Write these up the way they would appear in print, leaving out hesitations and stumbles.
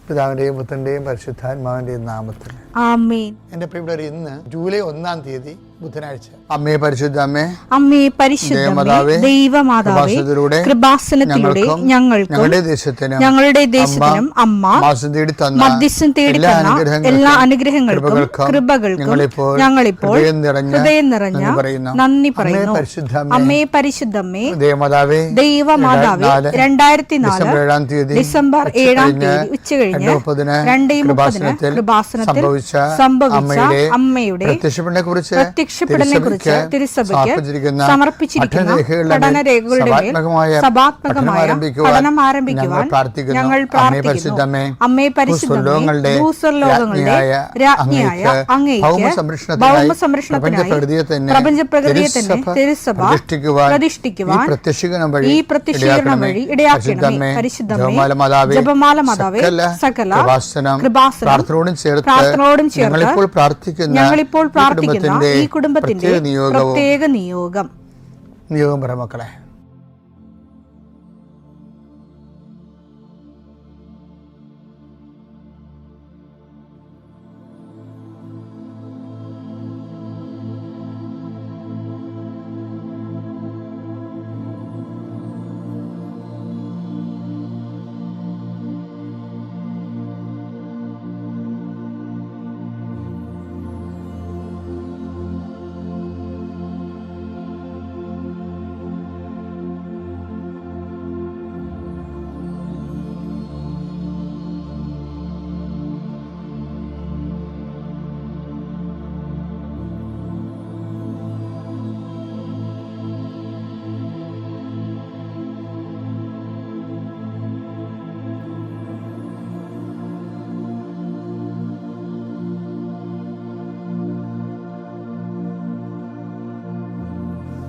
പിതാവിന്റെയും പുത്രന്റെയും പരിശുദ്ധാത്മാവിന്റെയും നാമത്തിൽ ആമേൻ. എന്റെ പ്രിയപ്പെട്ടവർ, ഇന്ന് ജൂലൈ 1-ാം തീയതി ബുധനാഴ്ച. അമ്മേ പരിശുദ്ധ അമ്മേ, അമ്മേ പരിശുദ്ധമേ, ദൈവമാതാവേ, കൃപാസനത്തിലൂടെ ഞങ്ങൾക്കും ഞങ്ങളുടെ ദേശത്തിനും അമ്മ മധ്യസ്ഥം തേടി തന്ന എല്ലാ അനുഗ്രഹങ്ങൾക്കും കൃപകൾക്കും ഞങ്ങളിപ്പോൾ ഹൃദയം നിറഞ്ഞ നന്ദി പറയുന്നു. അമ്മേ പരിശുദ്ധമേ, ദൈവമാതാവേ, 2004 ഡിസംബർ 7-ാം തീയതി ഉച്ചകഴിഞ്ഞ് 2:30 കൃപാസനത്തിൽ സംഭവിച്ച അമ്മയുടെ പ്രത്യക്ഷപ്പെടലിനെക്കുറിച്ച് തിരുസഭയ്ക്ക് സമർപ്പിച്ചിരിക്കുന്ന പഠനരേഖകളുടെ മേൽ സഭാത്മകമായ പഠനം ആരംഭിക്കുവാൻ ഞങ്ങൾ പ്രാർത്ഥിക്കുന്നു. അമ്മേ പരിശുദ്ധമേ, ഭൂസ്വർലോകങ്ങളുടെ രാജ്ഞിയായ അങ്ങേയ്ക്ക് ഭൗമസംരക്ഷണത്തിനായി പ്രപഞ്ചപ്രകൃതിയെ തന്നെ തിരുസഭ പ്രതിഷ്ഠിക്കുവാൻ ഈ പ്രത്യക്ഷീകരണം വഴി ഇടയാക്കണമേ. പരിശുദ്ധമേ, ജപമാല മാതാവേ, സകല കൃപാസനം പ്രാർത്ഥനയോടും ചേർത്ത് ഞങ്ങളിപ്പോൾ പ്രാർത്ഥിക്കുന്ന ഈ കുടുംബത്തിന്റെ പ്രത്യേക നിയോഗം പറ മക്കളെ.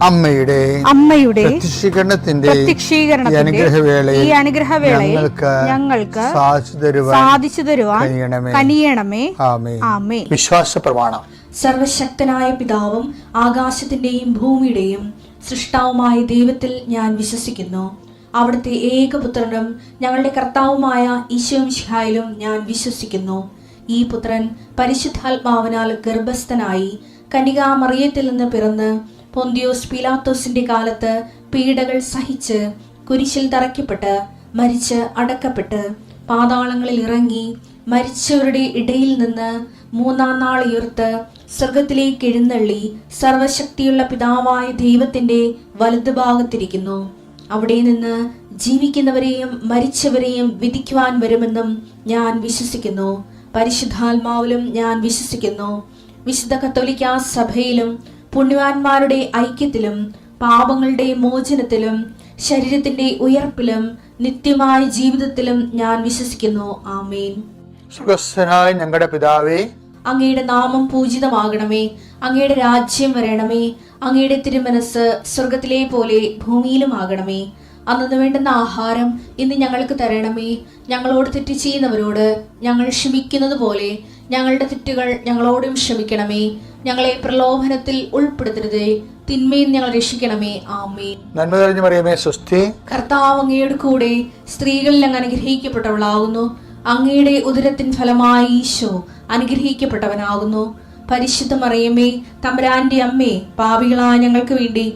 അമ്മയുടെ പ്രത്യക്ഷീകരണത്തിന്റെ ഈ അനുഗ്രഹവേളയിൽ ഞങ്ങൾക്ക് സാധിച്ചു തരുവാൻ കനിയണമേ. ആമേൻ. വിശ്വാസ പ്രമാണം. സർവശക്തനായ പിതാവും ആകാശത്തിന്റെയും ഭൂമിയുടെയും സൃഷ്ടാവുമായ ദൈവത്തിൽ ഞാൻ വിശ്വസിക്കുന്നു. അവിടുത്തെ ഏകപുത്രനും ഞങ്ങളുടെ കർത്താവുമായ ഈശോമിശിഹായിലും ഞാൻ വിശ്വസിക്കുന്നു. ഈ പുത്രൻ പരിശുദ്ധാത്മാവിനാൽ ഗർഭസ്ഥനായി കന്യകാമറിയത്തിൽ നിന്ന് പിറന്ന് പൊന്തിയോസ് പീലാത്തോസിന്റെ കാലത്ത് പീഡകൾ സഹിച്ച് കുരിശിൽ തറയ്ക്കപ്പെട്ട് മരിച്ച് അടക്കപ്പെട്ട് പാതാളങ്ങളിൽ ഇറങ്ങി മരിച്ചവരുടെ ഇടയിൽ നിന്ന് 3-ാം നാൾ ഉയർത്ത് സ്വർഗത്തിലേക്ക് എഴുന്നള്ളി സർവശക്തിയുള്ള പിതാവായ ദൈവത്തിന്റെ വലതുഭാഗത്തിരിക്കുന്നു. അവിടെ നിന്ന് ജീവിക്കുന്നവരെയും മരിച്ചവരെയും വിധിക്കുവാൻ വരുമെന്നും ഞാൻ വിശ്വസിക്കുന്നു. പരിശുദ്ധാത്മാവിലും ഞാൻ വിശ്വസിക്കുന്നു. വിശുദ്ധ കത്തോലിക്കാ സഭയിലും പുണ്യവാന്മാരുടെ ഐക്യത്തിലും പാപങ്ങളുടെ മോചനത്തിലും ശരീരത്തിന്റെ ഉയർപ്പിലും നിത്യമായ ജീവിതത്തിലും ഞാൻ വിശ്വസിക്കുന്നു. ആമേൻ. സ്വർഗ്ഗസ്ഥനായ ഞങ്ങളുടെ പിതാവേ, അങ്ങയുടെ നാമം പൂജിതമാകണമേ. അങ്ങയുടെ രാജ്യം വരണമേ. അങ്ങയുടെ തിരുമനസ് സ്വർഗത്തിലെ പോലെ ഭൂമിയിലും ആകണമേ. അന്നു വേണ്ടുന്ന ആഹാരം ഇന്ന് ഞങ്ങൾക്ക് തരണമേ. ഞങ്ങളോട് തെറ്റ് ചെയ്യുന്നവരോട് ഞങ്ങൾ ക്ഷമിക്കുന്നത് പോലെ ഞങ്ങളുടെ തെറ്റുകൾ ഞങ്ങളോടും ക്ഷമിക്കണമേ. ഞങ്ങളെ പ്രലോഭനത്തിൽ ഉൾപ്പെടുത്തരുതേ, തിന്മയിൽ ഞങ്ങൾ രക്ഷിക്കണമേ. ആമേൻ. നന്മ നിറഞ്ഞ മറിയമേ, സ്വസ്തി. കർത്താവ് അങ്ങയുടെ കൂടെ സ്ത്രീകളിൽ അങ്ങ് അനുഗ്രഹിക്കപ്പെട്ടവളാകുന്നു. അങ്ങയുടെ ഉദരത്തിൻ ഫലമായി ഈശോ അനുഗ്രഹിക്കപ്പെട്ടവനാകുന്നു. പരിശുദ്ധ മറിയമേ, തമ്പുരാന്റെ അമ്മേ, പാപികളായ ഞങ്ങൾക്ക് വേണ്ടി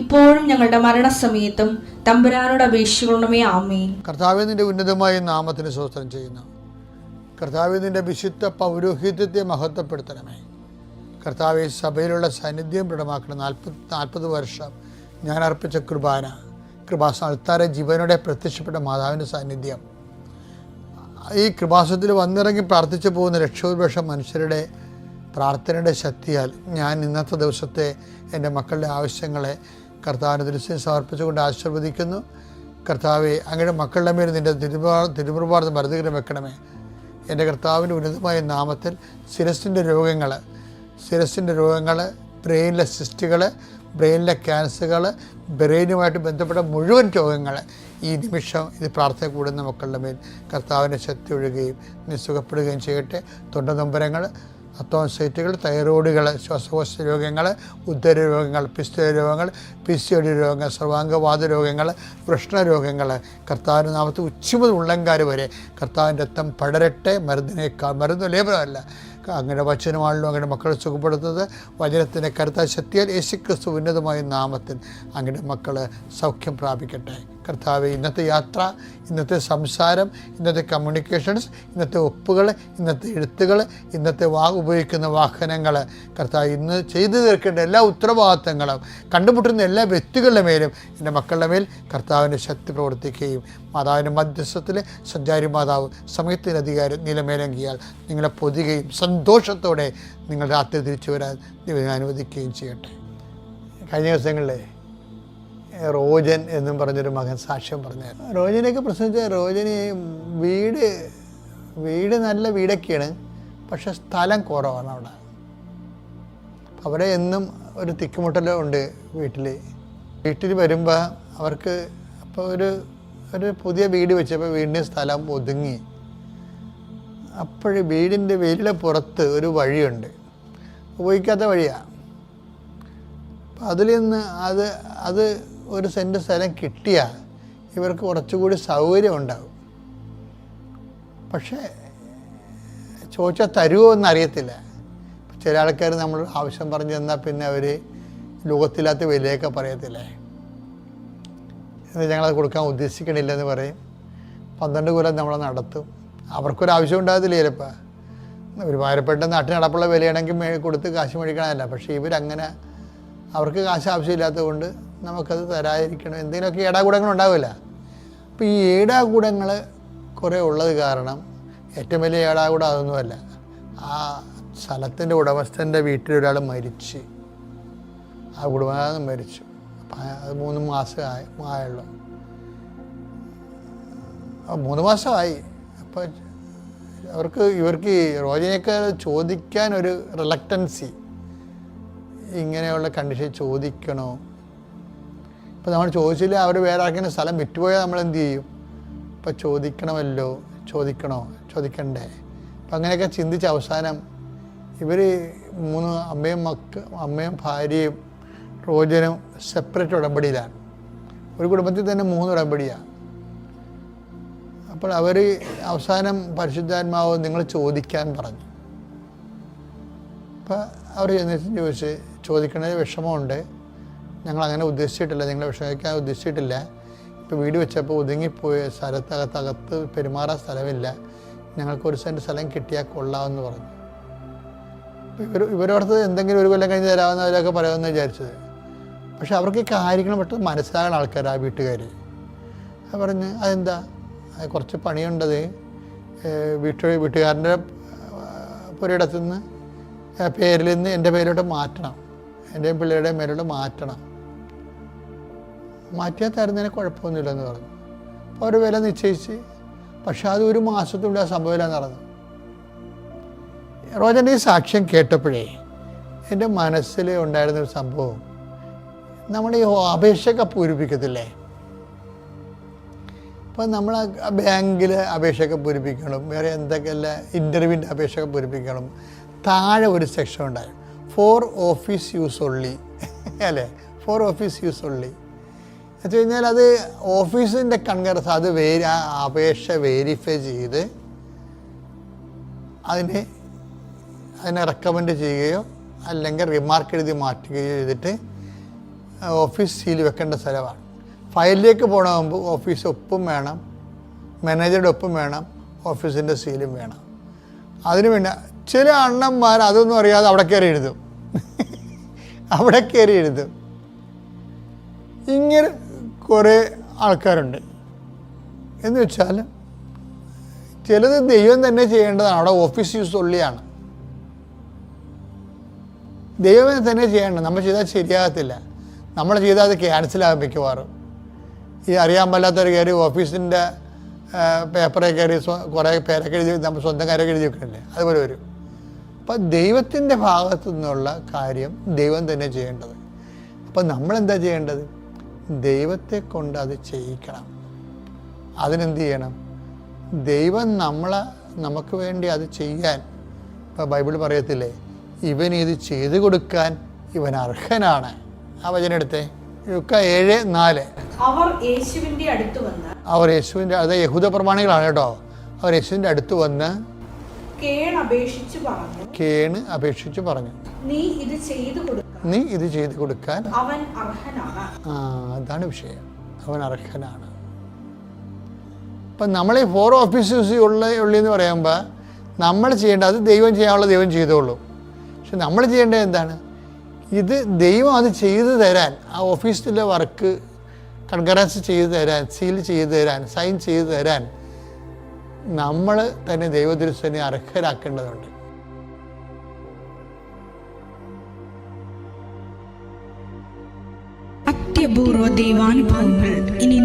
ഇപ്പോഴും ഞങ്ങളുടെ മരണസമയത്തും തമ്പുരാനോട് അപേക്ഷിക്കണമേ. ആമേൻ. കർത്താവേ, നിന്റെ ഉന്നതമായ നാമത്തിന് സ്തോത്രം ചെയ്യുന്നു. കർത്താവേ, നിന്റെ വിശുദ്ധ പൗരോഹിത്യത്തെ മഹത്വപ്പെടുത്തണമേ. കർത്താവെ, സഭയിലുള്ള സാന്നിധ്യം ദൃഢമാക്കണം. 40 വർഷം ഞാൻ അർപ്പിച്ച കൃപാസന അൾത്താരെ ജീവനോടെ പ്രത്യക്ഷപ്പെട്ട മാതാവിൻ്റെ സാന്നിധ്യം, ഈ കൃപാസനത്തിൽ വന്നിറങ്ങി പ്രാർത്ഥിച്ചു പോകുന്ന ലക്ഷോപലക്ഷം മനുഷ്യരുടെ പ്രാർത്ഥനയുടെ ശക്തിയാൽ ഞാൻ ഇന്നത്തെ ദിവസത്തെ എൻ്റെ മക്കളുടെ ആവശ്യങ്ങളെ കർത്താവിൻ്റെ ദൃശ്യം സമർപ്പിച്ചുകൊണ്ട് ആശീർവദിക്കുന്നു. കർത്താവെ, അങ്ങയുടെ മക്കളുടെ മേൽ നിൻ്റെ തിരുമുറുപാർന്ന് മരുന്നുകരം വെക്കണമേ. എൻ്റെ കർത്താവിൻ്റെ ഉന്നതമായ നാമത്തിൽ ശിരസിൻ്റെ രോഗങ്ങൾ, ബ്രെയിനിലെ സിസ്റ്റുകൾ, ബ്രെയിനിലെ ക്യാൻസറുകൾ, ബ്രെയിനുമായിട്ട് ബന്ധപ്പെട്ട മുഴുവൻ രോഗങ്ങൾ ഈ നിമിഷം ഇത് പ്രാർത്ഥന കൂടുന്ന മക്കളുടെ മേൽ കർത്താവിൻ്റെ ശക്തി ഒഴുകുകയും നീ സുഖപ്പെടുകയും ചെയ്യട്ടെ. തൊണ്ടനൊമ്പരങ്ങൾ, അത്തോൺസൈറ്റുകൾ, തൈറോയിഡുകൾ, ശ്വാസകോശ രോഗങ്ങൾ, ഉദര രോഗങ്ങൾ, പിസ്ത രോഗങ്ങൾ, PCOD രോഗങ്ങൾ, സർവാംഗവാത രോഗങ്ങൾ, വൃഷ്ണരോഗങ്ങൾ, കർത്താവിൻ്റെ നാമത്തിൽ ഉച്ചമുതൽ ഉള്ളംകാര് വരെ കർത്താവിൻ്റെ രക്തം പടരട്ടെ. മരുന്ന് ലേപനമല്ല, അങ്ങനെ വചനമാണല്ലോ അങ്ങനെ മക്കളെ സുഖപ്പെടുത്തുന്നത്. വചനത്തിൻ്റെ കരുത്താ ശക്തിയാൽ യേശുക്രിസ്തു ഉന്നതമായ നാമത്തിൽ അങ്ങനെ മക്കൾ സൗഖ്യം പ്രാപിക്കട്ടെ. കർത്താവെ, ഇന്നത്തെ യാത്ര, ഇന്നത്തെ സംസാരം, ഇന്നത്തെ കമ്മ്യൂണിക്കേഷൻസ്, ഇന്നത്തെ ഒപ്പുകൾ, ഇന്നത്തെ എഴുത്തുകൾ, ഇന്നത്തെ ഉപയോഗിക്കുന്ന വാഹനങ്ങൾ, കർത്താവ് ഇന്ന് ചെയ്തു തീർക്കേണ്ട എല്ലാ ഉത്തരവാദിത്തങ്ങളും കണ്ടുമുട്ടുന്ന എല്ലാ വ്യക്തികളുടെ മേലും എൻ്റെ മക്കളുടെ മേൽ കർത്താവിൻ്റെ ശക്തി പ്രവർത്തിക്കുകയും മാതാവിൻ്റെ മധ്യസ്ഥത്തിൽ സഞ്ചാരി മാതാവ് സമയത്തിൻ്റെ അധികാരം നിലമേലങ്കിയാൽ നിങ്ങളെ പൊതുകയും സന്തോഷത്തോടെ നിങ്ങൾ രാത്രി തിരിച്ചു വരാൻ ദൈവം അനുവദിക്കുകയും ചെയ്യട്ടെ. കഴിഞ്ഞ ദിവസങ്ങളിലെ റോജൻ എന്നും പറഞ്ഞൊരു മകൻ സാക്ഷ്യം പറഞ്ഞായിരുന്നു. റോജനെയൊക്കെ പ്രസംഗിച്ച റോജന് വീട് നല്ല വീടൊക്കെയാണ്, പക്ഷെ സ്ഥലം കുറവാണ് അവിടെ. അവിടെ എന്നും ഒരു തിക്കുമുട്ടലും ഉണ്ട് വീട്ടിൽ വരുമ്പോൾ അവർക്ക് അപ്പോൾ ഒരു പുതിയ വീട് വെച്ചപ്പോൾ വീടിൻ്റെ സ്ഥലം ഒതുങ്ങി. അപ്പോഴ് വീടിൻ്റെ വെയിലിലെ പുറത്ത് ഒരു വഴിയുണ്ട്, ഉപയോഗിക്കാത്ത വഴിയാണ്. അപ്പം അതിൽ നിന്ന് അത് ഒരു സെൻറ്റ് സ്ഥലം കിട്ടിയാൽ ഇവർക്ക് കുറച്ചുകൂടി സൗകര്യം ഉണ്ടാകും. പക്ഷേ ചോദിച്ചാൽ തരുമോ എന്നറിയത്തില്ല. ചില ആൾക്കാർ നമ്മൾ ആവശ്യം പറഞ്ഞു തന്നാൽ പിന്നെ അവർ ലോകത്തില്ലാത്ത വിലയൊക്കെ പറയത്തില്ലേ, എന്ന് ഞങ്ങളത് കൊടുക്കാൻ ഉദ്ദേശിക്കണില്ലെന്ന് പറയും. 12 കൊല്ലം നമ്മളെ നടത്തും. അവർക്കൊരാവശ്യം ഉണ്ടാകത്തില്ല ചിലപ്പോൾ. ഒരു ഭാരപ്പെട്ട നാട്ടിൽ നടപ്പുള്ള വിലയാണെങ്കിൽ കൊടുത്ത് കാശ് മേടിക്കണമല്ല. പക്ഷേ ഇവരങ്ങനെ അവർക്ക് കാശ് ആവശ്യമില്ലാത്തത് കൊണ്ട് നമുക്കത് തരാതിരിക്കണം, എന്തെങ്കിലുമൊക്കെ ഏടാകൂടങ്ങൾ ഉണ്ടാവില്ല. അപ്പോൾ ഈ ഏടാകൂടങ്ങൾ കുറേ ഉള്ളത് കാരണം ഏറ്റവും വലിയ ഏടാകൂടം അതൊന്നുമല്ല. ആ സ്ഥലത്തിൻ്റെ ഉടമസ്ഥൻ്റെ വീട്ടിലൊരാൾ മരിച്ച്, ആ കുടുംബം മരിച്ചു. അപ്പം അത് 3 മാസം ആയുള്ളൂ. 3 മാസമായി. അപ്പോൾ ഇവർക്ക് റോജനെയൊക്കെ ചോദിക്കാൻ ഒരു റിലക്റ്റൻസി, ഇങ്ങനെയുള്ള കണ്ടീഷൻ ചോദിക്കണോ. ഇപ്പോൾ നമ്മൾ ചോദിച്ചില്ല, അവർ വേറെ ആർക്കെങ്കിലും സ്ഥലം വിറ്റുപോയാൽ നമ്മൾ എന്ത് ചെയ്യും? ഇപ്പോൾ ചോദിക്കണ്ടേ. അപ്പം അങ്ങനെയൊക്കെ ചിന്തിച്ച് അവസാനം ഇവർ 3 അമ്മയും ഭാര്യയും റോജനും സെപ്പറേറ്റ് ഉടമ്പടിയിലാണ്. ഒരു കുടുംബത്തിൽ തന്നെ 3 ഉടമ്പടിയാണ്. അപ്പോൾ അവർ അവസാനം പരിശുദ്ധാത്മാവ് നിങ്ങൾ ചോദിക്കാൻ പറഞ്ഞു. അപ്പോൾ അവർ ചോദിച്ച് ചോദിക്കണത് വിഷമമുണ്ട്, ഞങ്ങളങ്ങനെ ഉദ്ദേശിച്ചിട്ടില്ല, നിങ്ങളെ വിഷമിക്കാൻ ഉദ്ദേശിച്ചിട്ടില്ല. ഇപ്പോൾ വീട് വെച്ചപ്പോൾ ഒതുങ്ങിപ്പോയ സ്ഥലത്തകത്ത് പെരുമാറാൻ സ്ഥലമില്ല, ഞങ്ങൾക്ക് 1 സെൻറ്റ് സ്ഥലം കിട്ടിയാൽ കൊള്ളാമെന്ന് പറഞ്ഞു. ഇവരോടത്ത് എന്തെങ്കിലും 1 കൊല്ലം കഴിഞ്ഞ് തരാമെന്നവരൊക്കെ പറയുമെന്ന് വിചാരിച്ചത്. പക്ഷെ അവർക്ക് കാര്യങ്ങൾ പെട്ടെന്ന് മനസ്സിലാകുന്ന ആൾക്കാർ, ആ വീട്ടുകാർ. അത് പറഞ്ഞ് അതെന്താ, കുറച്ച് പണിയുണ്ടത്, വീട്ടുകാരൻ്റെ പുരയിടത്തു നിന്ന് പേരിൽ നിന്ന് എൻ്റെ പേരിലോട്ട് മാറ്റണം, എൻ്റെയും പിള്ളേരുടെ മേലോട്ട് മാറ്റിയാൽ തരുന്നതിന് കുഴപ്പമൊന്നുമില്ലെന്ന് പറഞ്ഞു. അപ്പോൾ അവർ വില നിശ്ചയിച്ച്. പക്ഷെ അത് 1 മാസത്തിനുള്ളിൽ ആ സംഭവമില്ലെന്ന് പറഞ്ഞു. റോജൻ്റെ ഈ സാക്ഷ്യം കേട്ടപ്പോഴേ എൻ്റെ മനസ്സിൽ ഉണ്ടായിരുന്നൊരു സംഭവം, നമ്മൾ ഈ അപേക്ഷയൊക്കെ പൂരിപ്പിക്കത്തില്ലേ, അപ്പോൾ നമ്മൾ ബാങ്കിൽ അപേക്ഷയൊക്കെ പൂരിപ്പിക്കണം, വേറെ എന്തൊക്കെയല്ല ഇൻ്റർവ്യൂവിൻ്റെ അപേക്ഷയൊക്കെ പൂരിപ്പിക്കണം. താഴെ ഒരു സെക്ഷൻ ഉണ്ടായി, ഫോർ ഓഫീസ് യൂസ് ഒള്ളി അല്ലേ, ഫോർ ഓഫീസ് യൂസ് ഒള്ളി എന്ന് വെച്ച് കഴിഞ്ഞാൽ അത് ഓഫീസിൻ്റെ കൺകറസ്, അത് ആ അപേക്ഷ വെരിഫൈ ചെയ്ത് അതിനെ റെക്കമെൻഡ് ചെയ്യുകയോ അല്ലെങ്കിൽ റിമാർക്ക് എഴുതി മാറ്റുകയോ ചെയ്തിട്ട് ഓഫീസ് സീൽ വെക്കേണ്ട സ്ഥലമാണ്. ഫയലിലേക്ക് പോകണമെങ്കിൽ ഓഫീസ് ഒപ്പും വേണം, മാനേജറുടെ ഒപ്പും വേണം, ഓഫീസിൻ്റെ സീലും വേണം. അതിന് പിന്നെ ചില അണ്ണന്മാർ അതൊന്നും അറിയാതെ അവിടെ കയറി എഴുതും. ഇങ്ങനെ കുറേ ആൾക്കാരുണ്ട്. എന്ന് വെച്ചാൽ ചിലത് ദൈവം തന്നെ ചെയ്യേണ്ടതാണ്, അവിടെ ഓഫീസ് യൂസ് ഉള്ളിയാണ്, ദൈവം തന്നെ ചെയ്യേണ്ടത്. നമ്മൾ ചെയ്താൽ ശരിയാകത്തില്ല, നമ്മൾ ചെയ്താൽ അത് ക്യാൻസലാകും മിക്കവാറും. ഈ അറിയാൻ പാടില്ലാത്തവർ കയറി ഓഫീസിൻ്റെ പേപ്പറൊക്കെ കയറി കുറേ പേരൊക്കെ എഴുതി നമ്മൾ സ്വന്തം കാര്യമൊക്കെ എഴുതി വെക്കണില്ലേ, അതുപോലെ വരും. അപ്പം ദൈവത്തിൻ്റെ ഭാഗത്തു നിന്നുള്ള കാര്യം ദൈവം തന്നെ ചെയ്യേണ്ടത്. അപ്പം നമ്മളെന്താ ചെയ്യേണ്ടത്? ദൈവത്തെ കൊണ്ട് അത് ചെയ്യിക്കണം. അതിനെന്ത് ചെയ്യണം? ദൈവം നമുക്ക് വേണ്ടി അത് ചെയ്യാൻ ഇപ്പം ബൈബിൾ പറയത്തില്ലേ, ഇവൻ ഇത് ചെയ്തു കൊടുക്കാൻ ഇവൻ അർഹനാണ്. ആ വചനം എടുത്തേ, ലുക്ക 7:4. അവർ യേശുവിന്റെ അടുത്ത് വന്ന്, അവർ യേശുവിൻ്റെ, അത് യഹൂദ പ്രമാണികളാണ് കേട്ടോ, അവർ യേശുവിൻ്റെ അടുത്ത് വന്ന് കേണ് അപേക്ഷിച്ചു പറഞ്ഞു, നീ ഇത് ചെയ്തു കൊടുക്കാൻ അവൻ അർഹനാണ്. അതാണ് വിഷയം, അവൻ അർഹനാണ്. അപ്പം നമ്മൾ ഈ 4 ഓഫീസേഴ്സ് ഉള്ളെന്ന് പറയുമ്പോൾ നമ്മൾ ചെയ്യേണ്ട, അത് ദൈവം ചെയ്യാനുള്ള ദൈവം ചെയ്തോളൂ. പക്ഷെ നമ്മൾ ചെയ്യേണ്ടത് എന്താണ്? ഇത് ദൈവം അത് ചെയ്തു തരാൻ, ആ ഓഫീസിലെ വർക്ക് കൺകറൻസ് ചെയ്തു തരാൻ, സീൽ ചെയ്തു തരാൻ, സൈൻ ചെയ്തു തരാൻ നമ്മൾ തന്നെ ദൈവദൃശ്യനെ അർഹരാക്കേണ്ടതുണ്ട്. അത്യപൂർവ ദൈവാനുഭവങ്ങൾ ഇനി